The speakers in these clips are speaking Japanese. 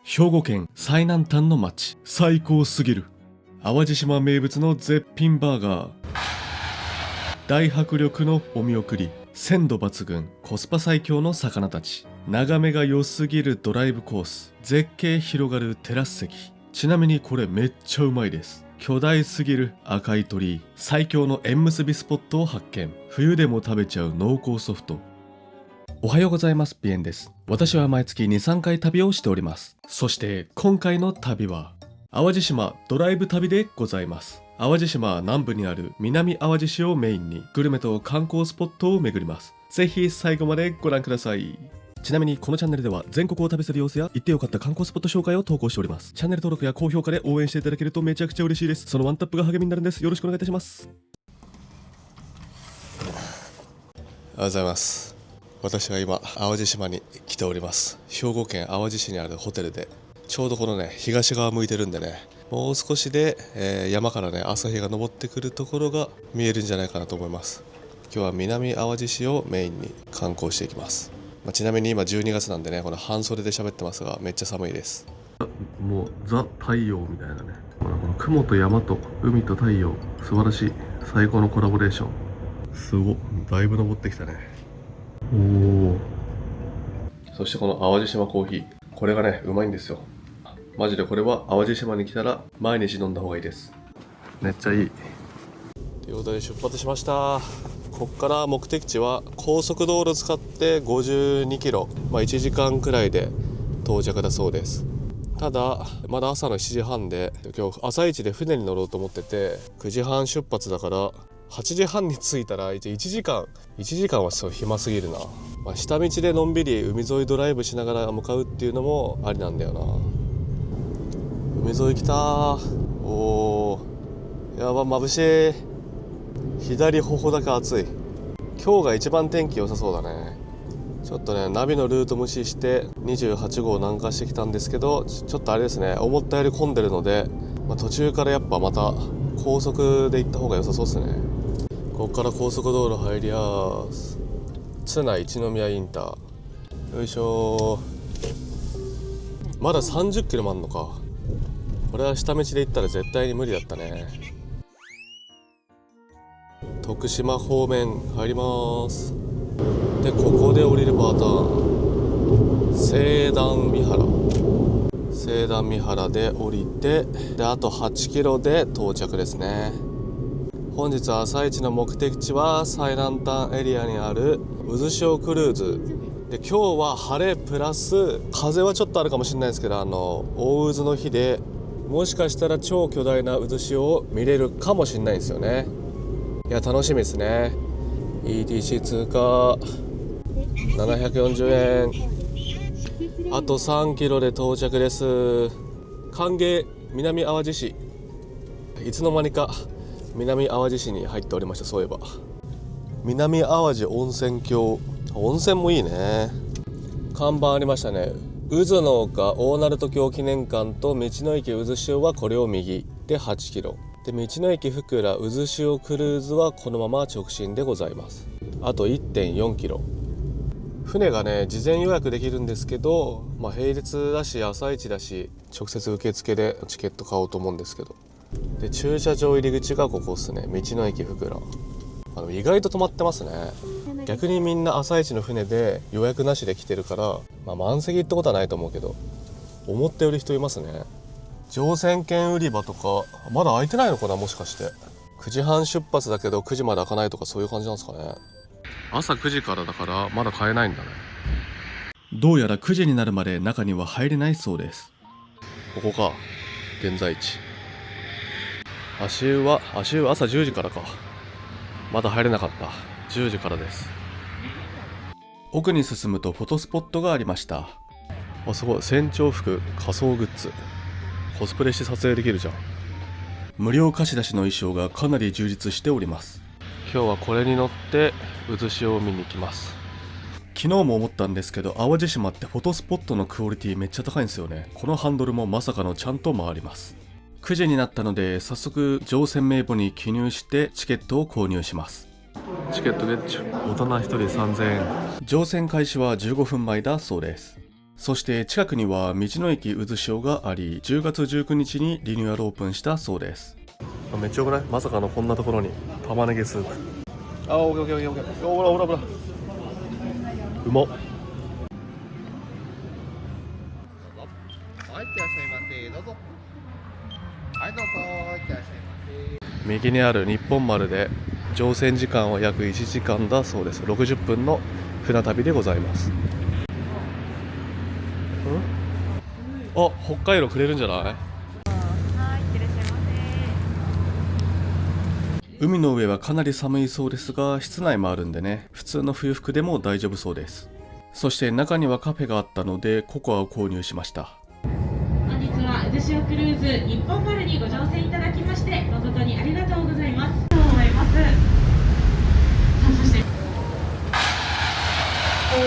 兵庫県最南端の町、最高すぎる淡路島名物の絶品バーガー、大迫力のお見送り、鮮度抜群コスパ最強の魚たち、眺めが良すぎるドライブコース、絶景広がるテラス席。ちなみにこれめっちゃうまいです。巨大すぎる赤い鳥居、最強の縁結びスポットを発見。冬でも食べちゃう濃厚ソフト。おはようございます。ピエンです。私は毎月 2,3 回旅をしております。そして今回の旅は淡路島ドライブ旅でございます。淡路島南部にある南淡路市をメインにグルメと観光スポットを巡ります。ぜひ最後までご覧ください。ちなみにこのチャンネルでは全国を旅する様子や行ってよかった観光スポット紹介を投稿しております。チャンネル登録や高評価で応援していただけるとめちゃくちゃ嬉しいです。そのワンタップが励みになるんです。よろしくお願いいたします。おはようございます。私は今淡路島に来ております。兵庫県淡路市にあるホテルで、ちょうどこのね東側向いてるんでね、もう少しで、山からね朝日が昇ってくるところが見えるんじゃないかなと思います。今日は南淡路市をメインに観光していきます。ちなみに今12月なんでね、この半袖で喋ってますがめっちゃ寒いです。もうザ太陽みたいなね、この雲と山と海と太陽、素晴らしい最高のコラボレーション。すごっ、だいぶ登ってきたね。おお。そしてこの淡路島コーヒー、これがねうまいんですよ。マジでこれは淡路島に来たら毎日飲んだ方がいいです。めっちゃいい。ということで出発しました。こっから目的地は高速道路使って52キロ、1時間くらいで到着だそうです。ただまだ朝の7時半で、今日朝一で船に乗ろうと思ってて、9時半出発だから8時半に着いたら1時間はそう暇すぎるな。下道でのんびり海沿いドライブしながら向かうっていうのもありなんだよな。海沿い来たー。おー、やば、眩しい。左頬だけ熱い。今日が一番天気良さそうだね。ちょっとねナビのルート無視して28号南下してきたんですけど、ちょっとあれですね、思ったより混んでるので、途中からやっぱまた高速で行った方が良さそうですね。ここから高速道路入りやーす。津内一宮インター、よいしょー。まだ30キロもあんのか。これは下道で行ったら絶対に無理だったね。徳島方面入ります。でここで降りるパターン、西段三原で降りて、であと8キロで到着ですね。本日朝一の目的地は最南端エリアにある渦潮クルーズで、今日は晴れプラス風はちょっとあるかもしれないですけど、大渦の日でもしかしたら超巨大な渦潮を見れるかもしれないんですよね。いや楽しみですね。 ETC 通過740円、あと3キロで到着です。歓迎南淡路市。いつの間にか南淡路市に入っておりました。そういえば南淡路温泉郷、温泉もいいね。看板ありましたね。渦の丘大鳴門橋記念館と道の駅渦潮はこれを右で8キロで、道の駅福良渦潮クルーズはこのまま直進でございます。あと 1.4 キロ。船がね事前予約できるんですけど、平日だし朝一だし直接受付でチケット買おうと思うんですけど、で駐車場入り口がここですね。道の駅福良、意外と止まってますね。逆にみんな朝一の船で予約なしで来てるから、満席ってことはないと思うけど、思ったより人いますね。乗船券売り場とかまだ開いてないのかな、もしかして。9時半出発だけど9時まで開かないとか、そういう感じなんですかね。朝9時からだからまだ買えないんだね。どうやら9時になるまで中には入れないそうです。ここか、現在地。足湯は朝10時からか。まだ入れなかった。10時からです。奥に進むとフォトスポットがありました。すごい、船長服仮装グッズ、コスプレして撮影できるじゃん。無料貸し出しの衣装がかなり充実しております。今日はこれに乗って渦潮を見に行きます。昨日も思ったんですけど、淡路島ってフォトスポットのクオリティめっちゃ高いんですよね。このハンドルもまさかのちゃんと回ります。9時になったので早速乗船名簿に記入してチケットを購入します。チケットゲッチュ、大人1人3000円。乗船開始は15分前だそうです。そして近くには道の駅うずしおがあり、10月19日にリニューアルオープンしたそうです。めっちゃよくない？まさかのこんなところに玉ねぎスープ。あ、オッケーオッケーオッケーオッケー。ほらほらほら、うまっ。はい、いってらっしゃいませ。どうぞ。はい、どうぞ。いってらっしゃいませ。右にある日本丸で乗船時間は約1時間だそうです。60分の船旅でございます。あ、北海道くれるんじゃない？はい、いってらっしゃいませ。海の上はかなり寒いそうですが、室内もあるんでね、普通の冬服でも大丈夫そうです。そして中にはカフェがあったのでココアを購入しました。本日はうずしおクルーズ日本丸にご乗船いただきまして誠にありがとうございます。と思います。さあ、そしてそれ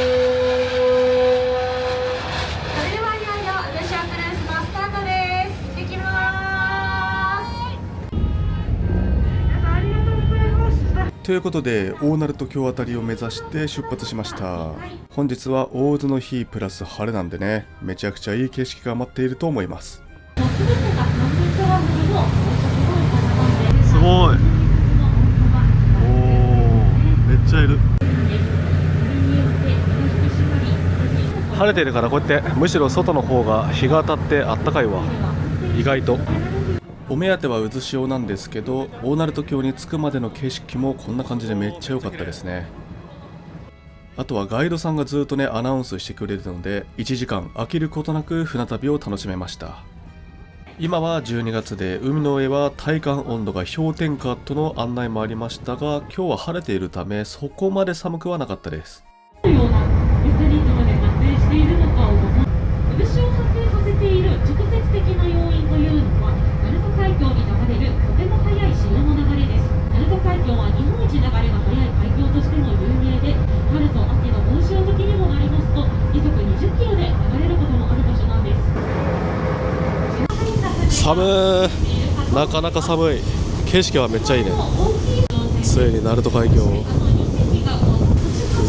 ではいよいようずしおクルーズのスタートです。行ってきます。皆さんありがとうございました。ということで大鳴門橋あたりを目指して出発しました。本日は大津の日プラス晴れなんでね、めちゃくちゃいい景色が待っていると思います。すごい。おー、めっちゃいる。晴れてるからこうやってむしろ外の方が日が当たってあったかいわ、意外と。お目当てはうずしおなんですけど、大鳴門橋に着くまでの景色もこんな感じでめっちゃ良かったですね。あとはガイドさんがずっとねアナウンスしてくれるので、1時間飽きることなく船旅を楽しめました。今は12月で海の上は体感温度が氷点下との案内もありましたが、今日は晴れているためそこまで寒くはなかったです。どのようなメカニズムで発生しているのかをご存知。渦潮を発生させている直接的な要因というのは、鳴門海峡に流れるとても速い潮の流れです。鳴門海峡は日本一流れが速い海峡としても有名で、春と秋の大潮時にもなりますと時速20キロで流れることもある場所なんです。寒ー、なかなか寒い。景色はめっちゃいいね。ついに鳴門海峡、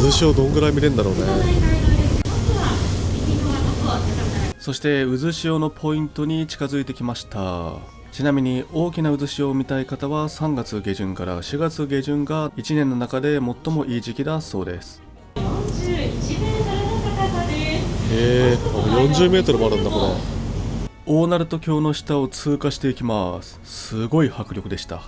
渦潮どんぐらい見れるんだろうね。そして渦潮のポイントに近づいてきました。ちなみに大きな渦潮を見たい方は3月下旬から4月下旬が1年の中で最もいい時期だそうです。41メートルの高さです。40メートルもあるんだこれ。大鳴門橋の下を通過していきます。すごい迫力でした。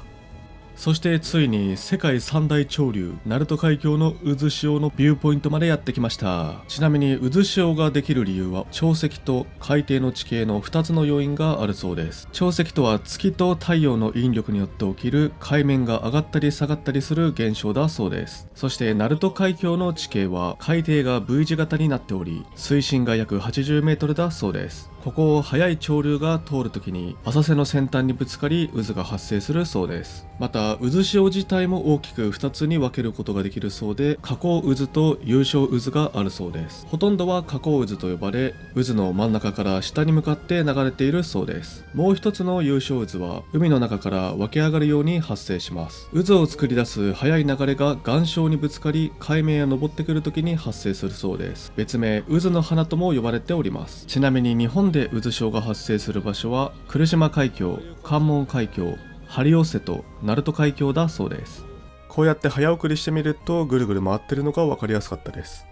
そしてついに世界三大潮流鳴門海峡の渦潮のビューポイントまでやってきました。ちなみに渦潮ができる理由は潮汐と海底の地形の2つの要因があるそうです。潮汐とは月と太陽の引力によって起きる海面が上がったり下がったりする現象だそうです。そして鳴門海峡の地形は海底が V 字型になっており、水深が約80メートルだそうです。ここを速い潮流が通るときに浅瀬の先端にぶつかり渦が発生するそうです。また渦潮自体も大きく2つに分けることができるそうで、下降渦と湧昇渦があるそうです。ほとんどは下降渦と呼ばれ、渦の真ん中から下に向かって流れているそうです。もう一つの湧昇渦は海の中から湧き上がるように発生します。渦を作り出す速い流れが岩礁にぶつかり海面へ登ってくるときに発生するそうです。別名渦の花とも呼ばれております。ちなみに日本で渦潮が発生する場所は来島海峡、関門海峡、針尾瀬と鳴門海峡だそうです。こうやって早送りしてみるとぐるぐる回ってるのが分かりやすかったです。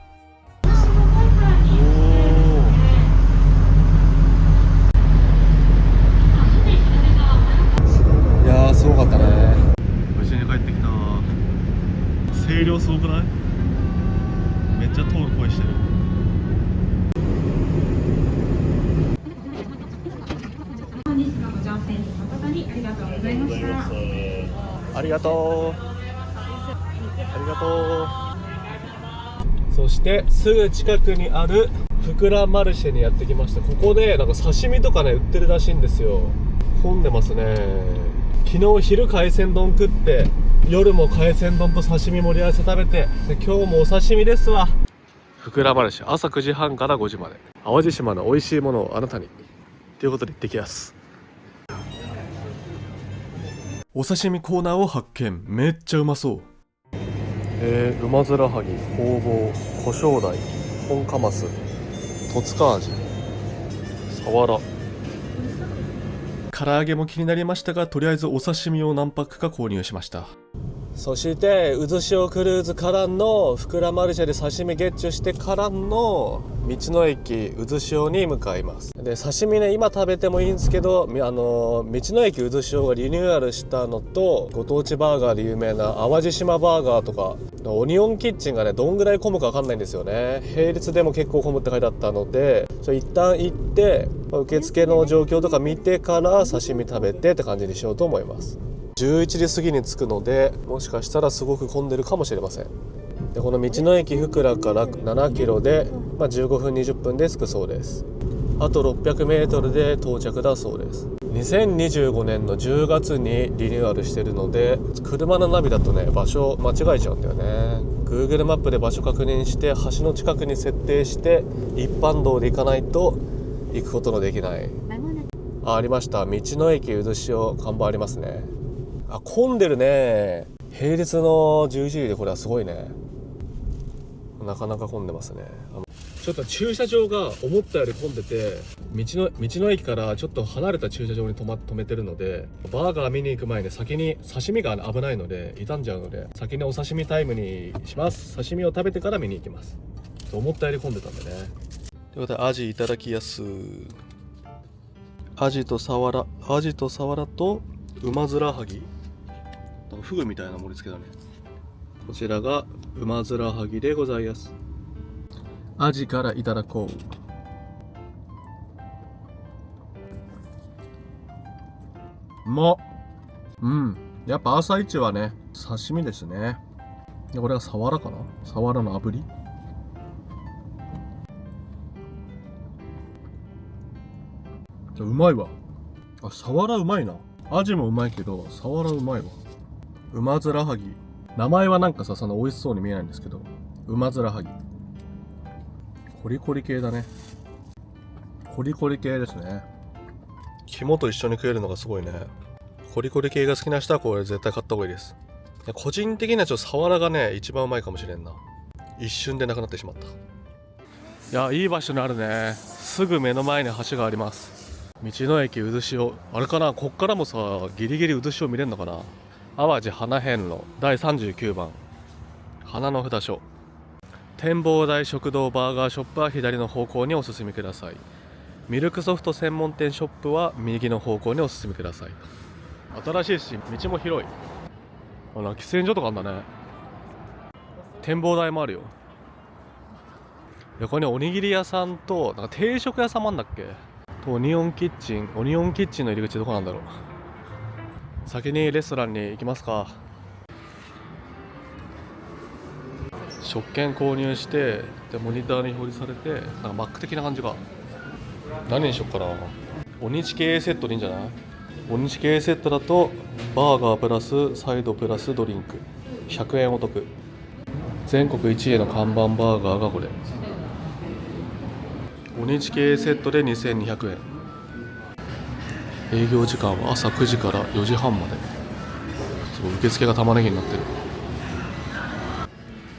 いやーすごかったね。無事に帰ってきた。声量すごくない？めっちゃ通る声してる。本日のご乗船誠にありがとうございました。ありがとう。ありがとう。そしてすぐ近くにある福良マルシェにやってきました。ここでなんか刺身とかね売ってるらしいんですよ。混んでますね。昨日昼海鮮丼食って、夜も海鮮丼と刺身盛り合わせ食べて、で今日もお刺身ですわ。福良マルシェ朝9時半から5時まで、淡路島の美味しいものをあなたにということで行ってきます。お刺身コーナーを発見。めっちゃうまそう。馬面はぎ、ホウボウ、コショウダイ、本カマス、戸塚味、サワラ。唐揚げも気になりましたが、とりあえずお刺身を何パックか購入しました。そして渦潮クルーズからの福良マルシェで刺身ゲッチュしてからの道の駅渦潮に向かいます。で刺身ね、今食べてもいいんですけど、道の駅渦潮がリニューアルしたのと、ご当地バーガーで有名な淡路島バーガーとかオニオンキッチンがね、どんぐらい混むか分かんないんですよね。並列でも結構混むって書いてあったので、一旦行って受付の状況とか見てから刺身食べてって感じにしようと思います。11時過ぎに着くので、もしかしたらすごく混んでるかもしれません。でこの道の駅福良から7キロで、15分20分で着くそうです。あと600メートルで到着だそうです。2025年の10月にリニューアルしてるので、車のナビだとね、場所間違えちゃうんだよね。 Google マップで場所確認して橋の近くに設定して一般道で行かないと行くことのできない。ありました、道の駅渦潮看板ありますね。混んでるね。平日の11時でこれはすごいね。なかなか混んでますね。ちょっと駐車場が思ったより混んでて、道の駅からちょっと離れた駐車場に止めてるので、バーガー見に行く前に先に刺身が危ないので傷んじゃうので、先にお刺身タイムにします。刺身を食べてから見に行きます。思ったより混んでたんでね。ということでアジいただきやす。アジとサワラと馬面はぎ、フグみたいな盛り付けだね。こちらが馬面はぎでございます。アジからいただこう。やっぱ朝一はね、刺身ですね。でこれはサワラかな、サワラの炙り。うまいわ。サワラうまいな。アジもうまいけどサワラうまいわ。馬面はぎ、名前はなんかさ、その美味しそうに見えないんですけど、馬面はぎコリコリ系だね。コリコリ系ですね。肝と一緒に食えるのがすごいね。コリコリ系が好きな人はこれ絶対買った方がいいです。個人的にはちょっとサワラがね一番うまいかもしれんな。一瞬でなくなってしまった。いや、いい場所にあるね。すぐ目の前に橋があります。道の駅渦潮、あれかな、こっからもさギリギリ渦潮見れるのかな。淡路花遍路第39番花の札所。展望台食堂バーガーショップは左の方向にお進みください。ミルクソフト専門店ショップは右の方向にお進みください。新しいし道も広い。喫煙所とかあんだね。展望台もあるよ。横におにぎり屋さんとなんか定食屋さんもあんだっけと、オニオンキッチンの入り口どこなんだろう。先にレストランに行きますか。食券購入して、でモニターに表示されて、なんかマック的な感じか。何にしよっかな。おにち系セットでいいんじゃない。おにち系セットだとバーガープラスサイドプラスドリンク100円お得。全国1位の看板バーガーがこれ。おにち系セットで2200円。営業時間は朝9時から4時半まで。受付が玉ねぎになってる。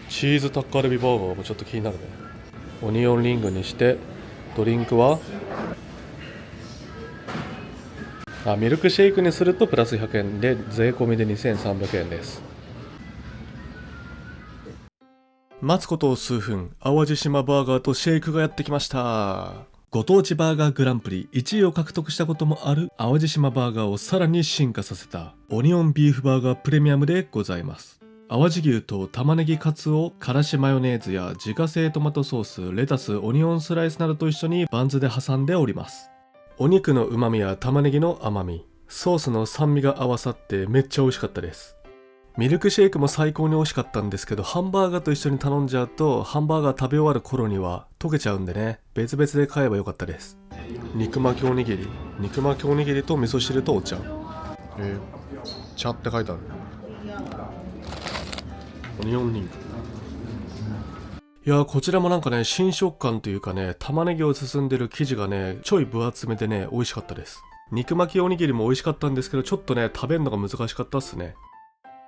チーズタッカルビバーガーもちょっと気になるね。オニオンリングにして、ドリンクはミルクシェイクにするとプラス100円で税込みで2300円です。待つことを数分、淡路島バーガーとシェイクがやってきました。ご当地バーガーグランプリ1位を獲得したこともある淡路島バーガーをさらに進化させたオニオンビーフバーガープレミアムでございます。淡路牛と玉ねぎカツをからしマヨネーズや自家製トマトソース、レタス、オニオンスライスなどと一緒にバンズで挟んでおります。お肉の旨味や玉ねぎの甘み、ソースの酸味が合わさってめっちゃ美味しかったです。ミルクシェイクも最高に美味しかったんですけど、ハンバーガーと一緒に頼んじゃうとハンバーガー食べ終わる頃には溶けちゃうんでね、別々で買えばよかったです。肉巻きおにぎりと味噌汁とお茶。茶って書いてある。オニオンリング。いやー、こちらもなんかね、新食感というかね、玉ねぎを包んでる生地がねちょい分厚めでね美味しかったです。肉巻きおにぎりも美味しかったんですけど、ちょっとね食べるのが難しかったっすね。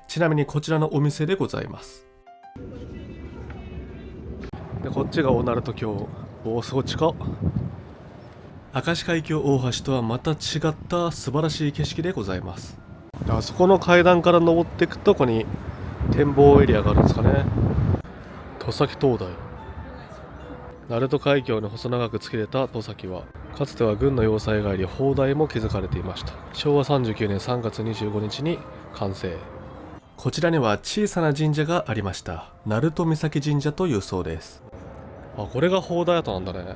ちなみにこちらのお店でございます。でこっちがオナルト橋。おお、すごい近っ。明石海峡大橋とはまた違った素晴らしい景色でございます。あそこの階段から登っていくとここに展望エリアがあるんですかね。戸崎灯台。鳴門海峡に細長く突き出た戸崎はかつては軍の要塞があり砲台も築かれていました。昭和39年3月25日に完成。こちらには小さな神社がありました。鳴門岬神社というそうです。あ、これが砲台跡なんだね。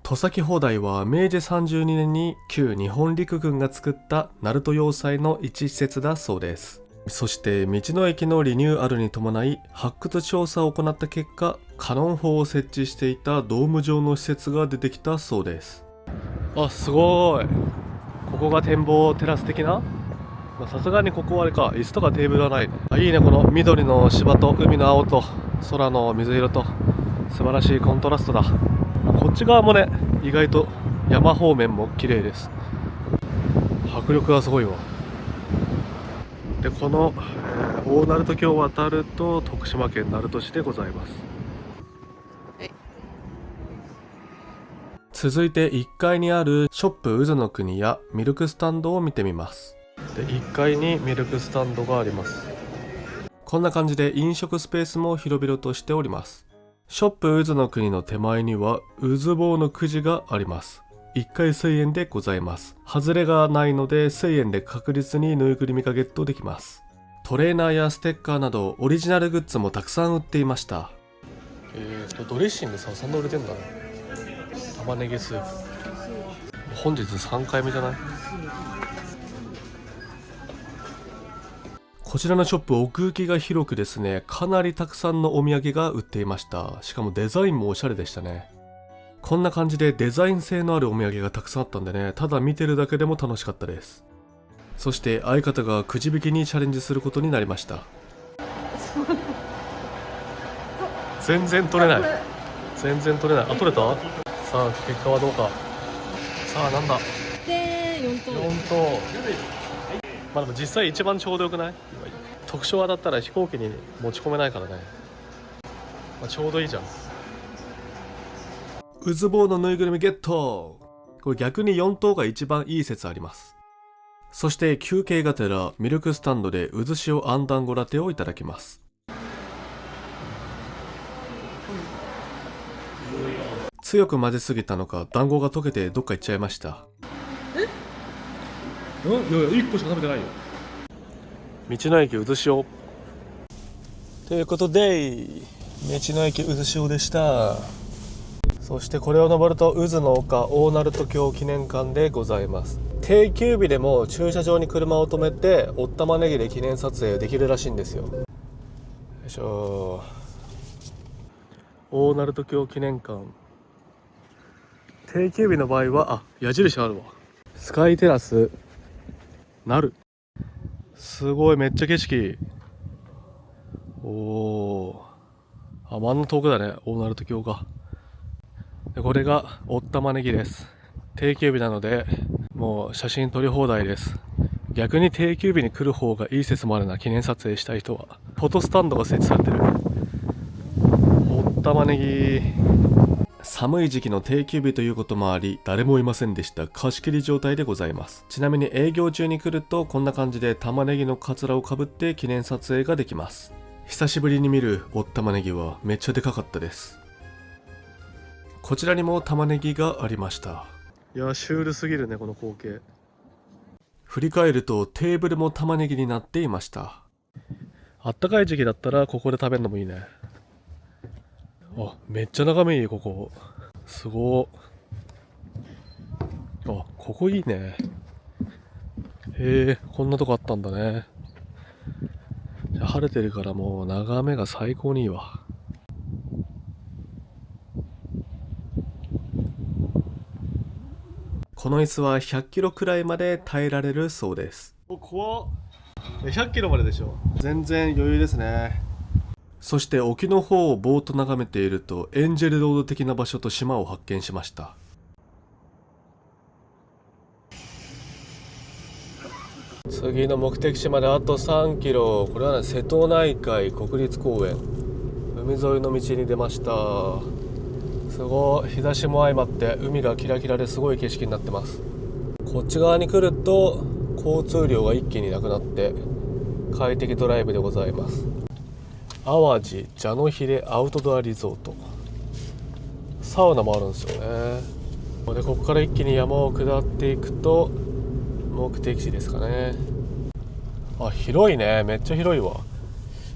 戸崎砲台は明治32年に旧日本陸軍が作った鳴門要塞の一施設だそうです。そして道の駅のリニューアルに伴い発掘調査を行った結果、カノン砲を設置していたドーム状の施設が出てきたそうです。あ、すごい。ここが展望テラス的な。さすがにここはあれか、椅子とかテーブルはないね。あ、いいね。この緑の芝と海の青と空の水色と素晴らしいコントラストだ。こっち側もね、意外と山方面も綺麗です。迫力がすごいわ。で、この、大鳴門橋を渡ると徳島県鳴門市でございます。続いて1階にあるショップ渦の国やミルクスタンドを見てみます。で、1階にミルクスタンドがあります。こんな感じで飲食スペースも広々としております。ショップ渦の国の手前には渦棒のくじがあります。1回1000円でございます。外れがないので1000円で確実にぬいぐるみがゲットできます。トレーナーやステッカーなどオリジナルグッズもたくさん売っていました。ドレッシングさ、そんな売れてんだね。玉ねぎスープ。本日3回目じゃない？こちらのショップ、奥行きが広くですね、かなりたくさんのお土産が売っていました。しかもデザインもおしゃれでしたね。こんな感じでデザイン性のあるお土産がたくさんあったんでね、ただ見てるだけでも楽しかったです。そして相方がくじ引きにチャレンジすることになりました。全然取れない。全然取れない。あ、取れた？さあ、結果はどうか。さあ、なんだ。で4等4等。まあでも実際一番ちょうどよくない？特賞当たったら飛行機に持ち込めないからね。まあ、ちょうどいいじゃん。渦棒のぬいぐるみゲット。これ逆に4等が一番いい説あります。そして休憩がてらミルクスタンドで渦潮あん団子ラテをいただきます。強く混ぜすぎたのか団子が溶けてどっか行っちゃいました。いやいや、1個しか食べてないよ。道の駅渦潮ということで、道の駅渦潮でした。そしてこれを登ると渦の丘大鳴門橋記念館でございます。定休日でも駐車場に車を止めておったまねぎで記念撮影できるらしいんですよ。よいしょ。大鳴門橋記念館、定休日の場合は矢印あるわ。スカイテラスなる。すごい、めっちゃ景色。おお、あんな遠くだね、大鳴門橋が。で、これがおったまねぎです。定休日なのでもう写真撮り放題です。逆に定休日に来る方がいい説もあるな。記念撮影したい人は。フォトスタンドが設置されてる。おったまねぎ。寒い時期の定休日ということもあり誰もいませんでした。貸し切り状態でございます。ちなみに営業中に来るとこんな感じで玉ねぎのカツラをかぶって記念撮影ができます。久しぶりに見るおったまねぎはめっちゃでかかったです。こちらにも玉ねぎがありました。いや、シュールすぎるね、この光景。振り返るとテーブルも玉ねぎになっていました。あったかい時期だったらここで食べるのもいいね。あ、めっちゃ眺めいい、ここ。すごー。あ、ここいいね。へえ、こんなとこあったんだね。じゃあ晴れてるからもう眺めが最高にいいわ。この椅子は100キロくらいまで耐えられるそうです。お、怖っ。100キロまででしょ。全然余裕ですね。そして沖の方をぼーっと眺めているとエンジェルロード的な場所と島を発見しました。次の目的地まであと3キロ。これはね、瀬戸内海国立公園。海沿いの道に出ました。すごい日差しも相まって海がキラキラですごい景色になってます。こっち側に来ると交通量が一気になくなって快適ドライブでございます。淡路蛇のヒレアウトドアリゾート、サウナもあるんですよね。でここから一気に山を下っていくと目的地ですかね。あ、広いね、めっちゃ広いわ。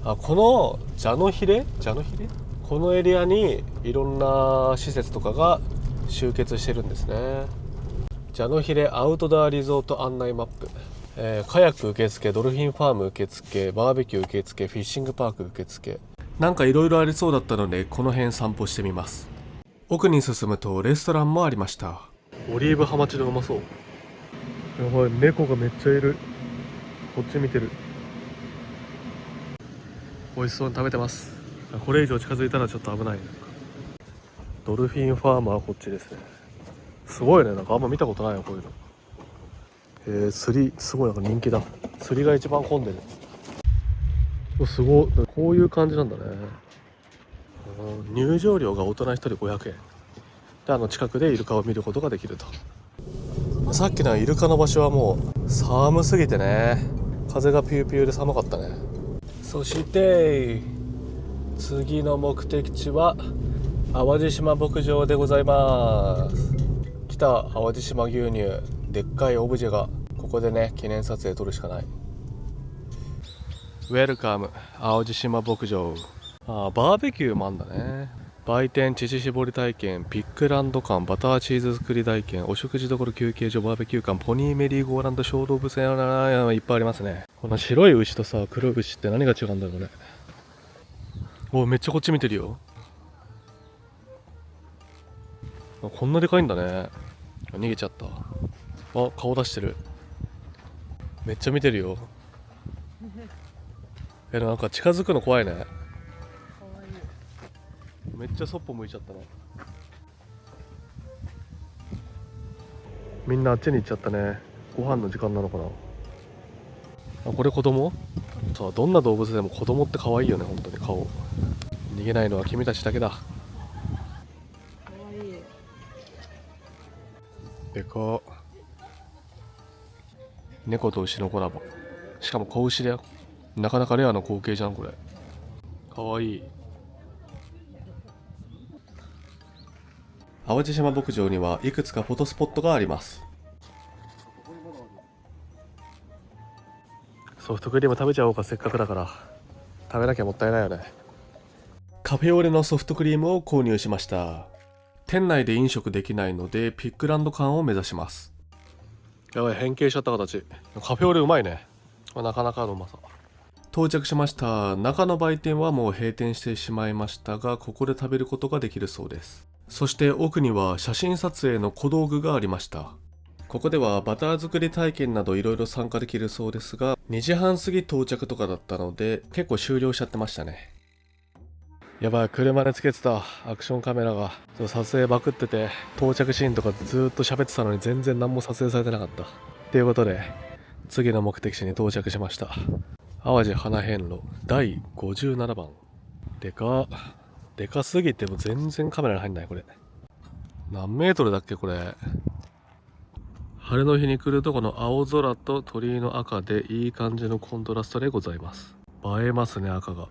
あ、この蛇のヒレこのエリアにいろんな施設とかが集結してるんですね。蛇のヒレアウトドアリゾート案内マップ、カヤック受付、ドルフィンファーム受付、バーベキュー受付、フィッシングパーク受付、なんかいろいろありそうだったのでこの辺散歩してみます。奥に進むとレストランもありました。オリーブハマチでうまそう。やばい、猫がめっちゃいる。こっち見てる。美味しそうに食べてます。これ以上近づいたらちょっと危ない。ドルフィンファームはこっちですね。すごいね、なんかあんま見たことないよこういうの。釣りすごいなんか人気だ。釣りが一番混んでる。すごい、こういう感じなんだね。入場料が大人1人500円で、近くでイルカを見ることができると。さっきのイルカの場所はもう寒すぎてね、風がピューピューで寒かったね。そして次の目的地は淡路島牧場でございます。北淡路島牛乳、でっかいオブジェがここでね、記念撮影撮るしかない。ウェルカム淡路島牧場。バーベキューもあんだね。売店、乳搾り体験、ピックランド館、バターチーズ作り体験、お食事処休憩所、バーベキュー館、ポニーメリーゴーランド、小動物園、いっぱいありますね。この白い牛とさ、黒い牛って何が違うんだろうね。お、めっちゃこっち見てるよ。こんなでかいんだね。逃げちゃった。あ、顔出してる。めっちゃ見てるよ。なんか近づくの怖いね。めっちゃそっぽ向いちゃったな。みんなあっちに行っちゃったね。ご飯の時間なのかな。あ、これ子供？さあ、どんな動物でも子供って可愛いよね、本当に顔。逃げないのは君たちだけだ。でか。猫と牛のコラボ。しかも子牛だよ。なかなかレアな光景じゃんこれ。かわいい。淡路島牧場にはいくつかフォトスポットがあります。ソフトクリーム食べちゃおうか、せっかくだから。食べなきゃもったいないよね。カフェオレのソフトクリームを購入しました。店内で飲食できないのでピックランド館を目指します。やばい、変形しちゃった形。カフェオレうまいね。なかなかのうまさ。到着しました。中の売店はもう閉店してしまいましたが、ここで食べることができるそうです。そして奥には写真撮影の小道具がありました。ここではバター作り体験などいろいろ参加できるそうですが、2時半過ぎ到着とかだったので結構終了しちゃってましたね。やばい、車でつけてたアクションカメラが撮影バクってて、到着シーンとかずっと喋ってたのに全然何も撮影されてなかったということで、次の目的地に到着しました。淡路花遍路第57番。でかすぎても全然カメラに入んない。これ何メートルだっけこれ。晴れの日に来るとこの青空と鳥居の赤でいい感じのコントラストでございます。映えますね、赤が。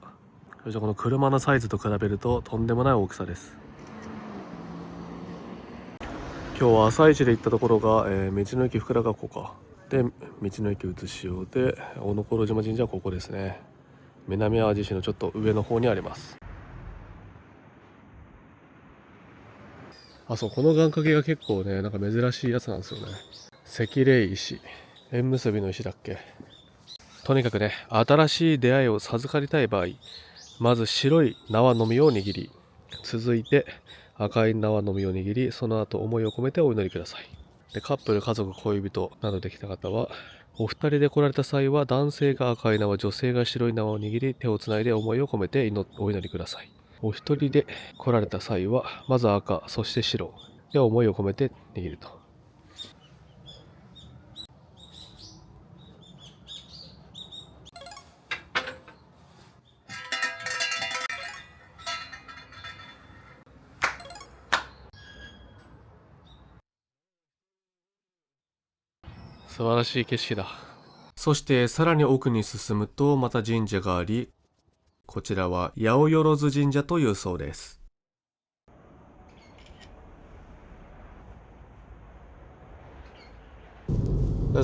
そしてこの車のサイズと比べるととんでもない大きさです。今日は朝一で行ったところが、道の駅福良学校かで、道の駅うつしおで、小野小島神社はここですね。南淡路市のちょっと上の方にあります。あ、そう、この願掛けが結構ね、なんか珍しいやつなんですよね。赤霊石、縁結びの石だっけ。とにかくね、新しい出会いを授かりたい場合、まず白い縄の実を握り、続いて赤い縄の実を握り、その後思いを込めてお祈りください。で、カップル、家族、恋人などできた方は、お二人で来られた際は男性が赤い縄、女性が白い縄を握り、手をつないで思いを込めてお祈りください。お一人で来られた際はまず赤、そして白で思いを込めて握ると。素晴らしい景色だ。そしてさらに奥に進むとまた神社があり、こちらは八百万神社というそうです。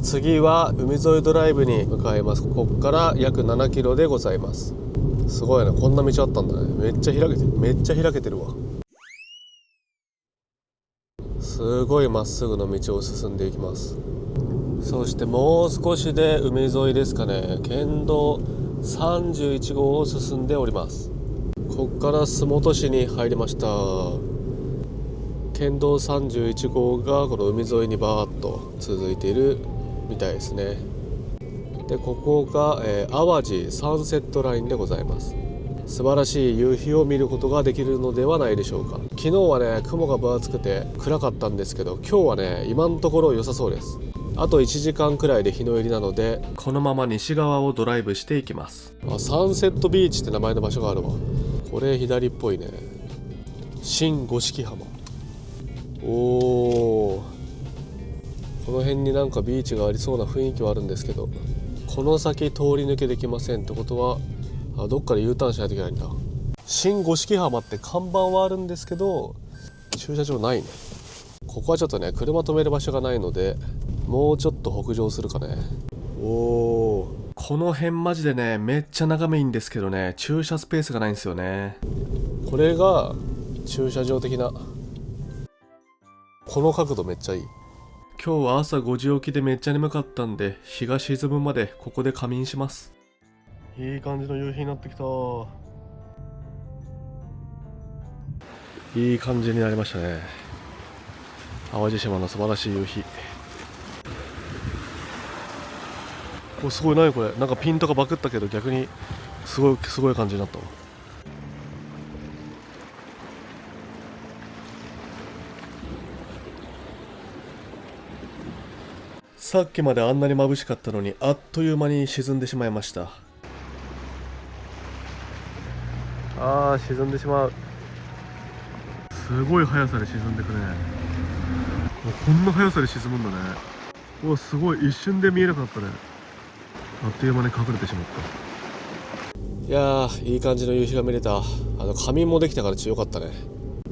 次は海沿いドライブに向かいます。ここから約7キロでございます。すごいね、こんな道あったんだね。めっちゃ開けてる、めっちゃ開けてるわ。すごいまっすぐの道を進んでいきます。そしてもう少しで海沿いですかね、県道31号を進んでおります。ここから洲本市に入りました。県道31号がこの海沿いにバーッと続いているみたいですね。でここが、淡路サンセットラインでございます。素晴らしい夕日を見ることができるのではないでしょうか。昨日はね雲が分厚くて暗かったんですけど、今日はね今のところ良さそうです。あと1時間くらいで日の入りなので、このまま西側をドライブしていきます。サンセットビーチって名前の場所があるわ。これ左っぽいね。新五色浜。おー、この辺になんかビーチがありそうな雰囲気はあるんですけど、この先通り抜けできませんってことは、どっかで U ターンしないといけないんだ。新五色浜って看板はあるんですけど駐車場ないね。ここはちょっとね車止める場所がないので、もうちょっと北上するかね。おー、この辺マジでねめっちゃ眺めいいんですけどね、駐車スペースがないんですよね。これが駐車場的な、この角度めっちゃいい。今日は朝5時起きでめっちゃ眠かったんで、日が沈むまでここで仮眠します。いい感じの夕日になってきた。いい感じになりましたね。淡路島の素晴らしい夕日。お、すごい、何これ、なんかピンとかバクったけど逆にすごい感じになったわ。さっきまであんなに眩しかったのにあっという間に沈んでしまいました。沈んでしまう。すごい速さで沈んでくね。こんな速さで沈むんだね。うわ、すごい、一瞬で見えなかったね。あっという間に隠れてしまった。いやー、いい感じの夕日が見れた。仮眠もできたから強かったね。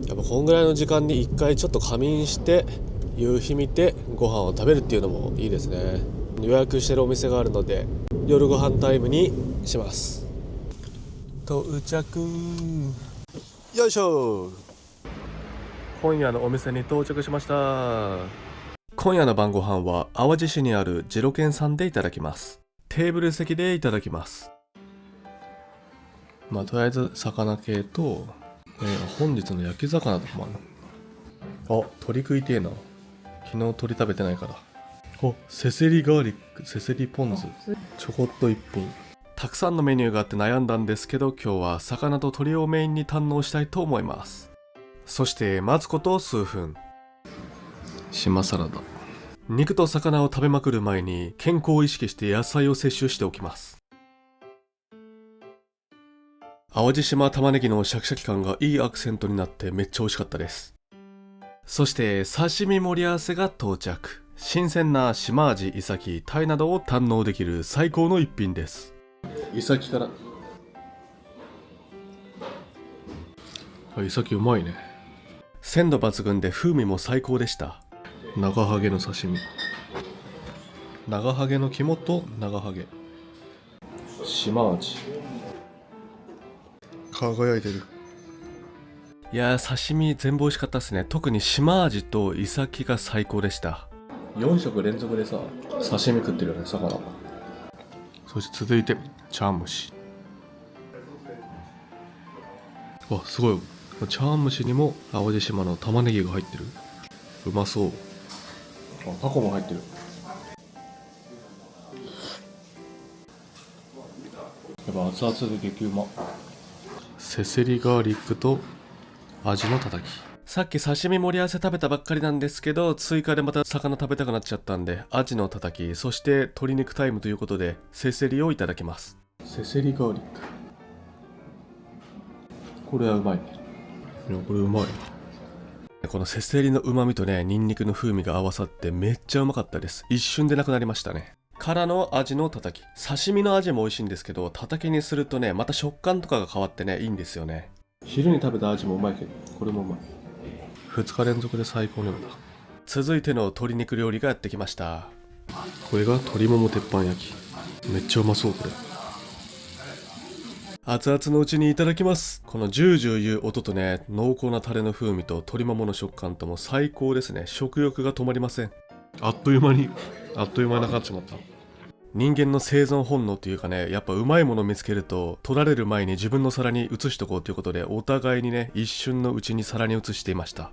やっぱこんぐらいの時間に一回ちょっと仮眠して夕日見てご飯を食べるっていうのもいいですね。予約してるお店があるので夜ご飯タイムにします。到着。よいしょ。今夜のお店に到着しました。今夜の晩ご飯は淡路市にあるジロケンさんでいただきます。テーブル席でいただきます。とりあえず魚系と、本日の焼き魚とかもあるの。鶏食いてえな。昨日鶏食べてないから。せせりガーリック、せせりポン酢、ちょこっと一品。たくさんのメニューがあって悩んだんですけど、今日は魚と鶏をメインに堪能したいと思います。そして待つこと数分。島サラダ。肉と魚を食べまくる前に健康を意識して野菜を摂取しておきます。淡路島玉ねぎのシャキシャキ感がいいアクセントになってめっちゃ美味しかったです。そして刺身盛り合わせが到着。新鮮な島アジ、イサキ、タイなどを堪能できる最高の一品です。イサキから。イサキうまいね。鮮度抜群で風味も最高でした。長ハゲの刺身、長ハゲの肝と長ハゲ、島アジ、輝いてる。いやー、刺身全部美味しかったですね。特に島アジとイサキが最高でした。4食連続でさ刺身食ってるよね、魚。そして続いて茶碗蒸し。すごい。茶碗蒸しにも淡路島の玉ねぎが入ってる。うまそう。タコも入ってる。やっぱ熱々で激うま。せせりガーリックと味のたたき。さっき刺身盛り合わせ食べたばっかりなんですけど、追加でまた魚食べたくなっちゃったんで、アジのたたき、そして鶏肉タイムということでせせりをいただきます。せせりガーリック、これはうまいね。いや、これうまい。このせせりの旨味とね、ニンニクの風味が合わさってめっちゃうまかったです。一瞬でなくなりましたね。からの味のたたき。刺身の味も美味しいんですけど、たたきにするとね、また食感とかが変わってね、いいんですよね。昼に食べた味もうまいけど、これもうまい。2日連続で最高のようだ。続いての鶏肉料理がやってきました。これが鶏もも鉄板焼き。めっちゃうまそうこれ。熱々のうちにいただきます。このジュージューいう音とね、濃厚なタレの風味と鶏ももの食感とも最高ですね。食欲が止まりません。あっという間になくなっちまった。人間の生存本能というかね、やっぱうまいもの見つけると取られる前に自分の皿に移しとこうということで、お互いにね、一瞬のうちに皿に移していました。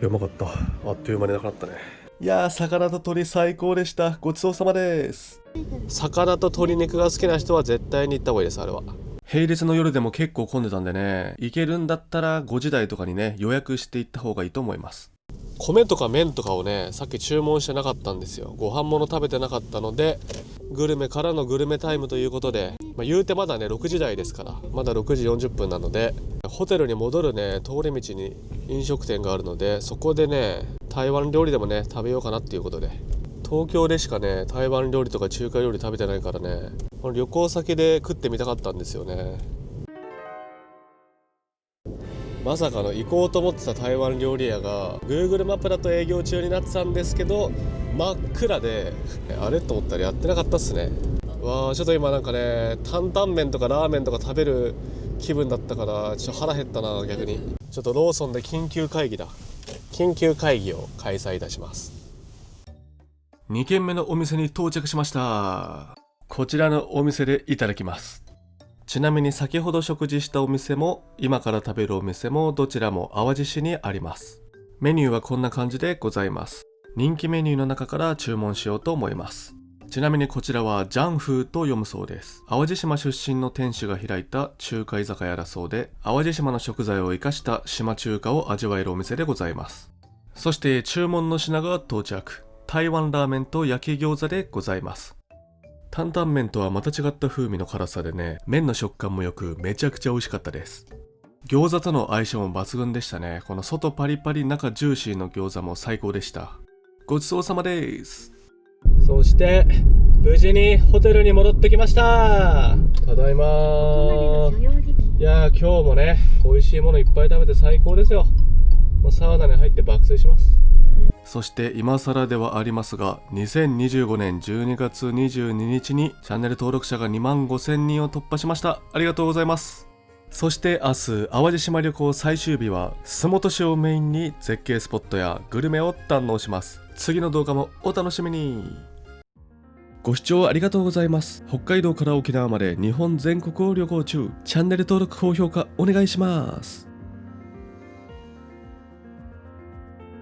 うまかった。あっという間になくなったね。いやー、魚と鶏最高でした。ごちそうさまです。魚と鶏肉が好きな人は絶対に行った方がいいです。あれは平日の夜でも結構混んでたんでね、行けるんだったら5時台とかにね、予約していった方がいいと思います。米とか麺とかをね、さっき注文してなかったんですよ。ご飯物食べてなかったので、グルメからのグルメタイムということで、言うてまだね6時台ですから、まだ6時40分なので、ホテルに戻るね通り道に飲食店があるので、そこでね台湾料理でもね食べようかなっていうことで、東京でしかね台湾料理とか中華料理食べてないからね、この旅行先で食ってみたかったんですよね。まさかの行こうと思ってた台湾料理屋が Google マップだと営業中になってたんですけど、真っ暗であれと思ったらやってなかったっすね。わあ、ちょっと今なんかね担々麺とかラーメンとか食べる気分だったから、ちょっと腹減ったな。逆にちょっとローソンで緊急会議を開催いたします。2軒目のお店に到着しました。こちらのお店でいただきます。ちなみに先ほど食事したお店も今から食べるお店もどちらも淡路市にあります。メニューはこんな感じでございます。人気メニューの中から注文しようと思います。ちなみにこちらはジャンフーと読むそうです。淡路島出身の店主が開いた中華居酒屋だそうで、淡路島の食材を生かした島中華を味わえるお店でございます。そして注文の品が到着。台湾ラーメンと焼き餃子でございます。担々麺とはまた違った風味の辛さでね、麺の食感も良くめちゃくちゃ美味しかったです。餃子との相性も抜群でしたね。この外パリパリ中ジューシーの餃子も最高でした。ごちそうさまです。そして無事にホテルに戻ってきました。ただいまー。いやー、今日もね美味しいものいっぱい食べて最高ですよ。もうサウナに入って爆睡します。そして今更ではありますが、2025年12月22日にチャンネル登録者が25,000人を突破しました。ありがとうございます。そして明日、淡路島旅行最終日は洲本市をメインに絶景スポットやグルメを堪能します。次の動画もお楽しみに。ご視聴ありがとうございます。北海道から沖縄まで日本全国を旅行中。チャンネル登録高評価お願いします。